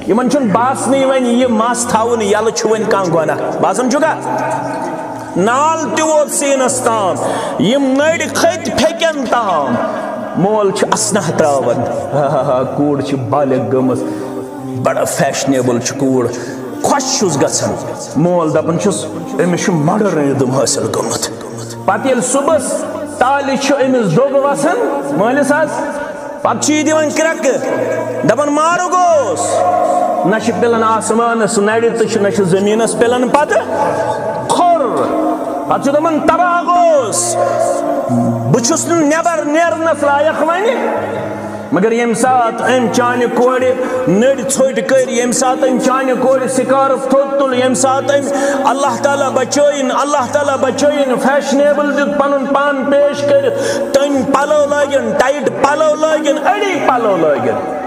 یمن چھن باسنی ون یہ مس تھاون یل چھ ون کان گناہ باسان چھگا نال تہ ووت سینس تام یم نڑ کھت پھیکن تام مول چھ اسنہ تراون کوڑ چھ بالغ گمس بڑا فیشنیبل چھ کوڑ خوش چھس گژھان مول دپان چھس امس چھ ماڈرنزم حاصل گومت پتہ یل صبحس تالہ چھ امس دۄب وسان مٲلِس حظ پتہ چھ یہ دِوان کرٛٮ۪کہٕ دپان مارو گوس نہ چھ پِلان آسمانس نڑِ تہ نہ چھ زمینس پِلان پتہ کھوٚر پتہ چھ دپان تباہ گوس بہ چھُس نہٕ نٮ۪بر نیرنس لایق وۄنۍ مگر ییٚمہِ ساتہٕ أمۍ چانہِ کورِ نٔرۍ ژھوٚٹۍ کٔرۍ ییٚمہِ ساتہٕ أمۍ چانہِ کورِ سِکارف تھوٚد تُل ییٚمہِ ساتہٕ أمۍ اللہ تعالیٰ بچٲیِن فیشنیبل دیُت پنُن پان پیش کٔرِتھ تٔمۍ پلو لٲگِن ٹایٹ پلو لٲگِن أڑی پلو لٲگِن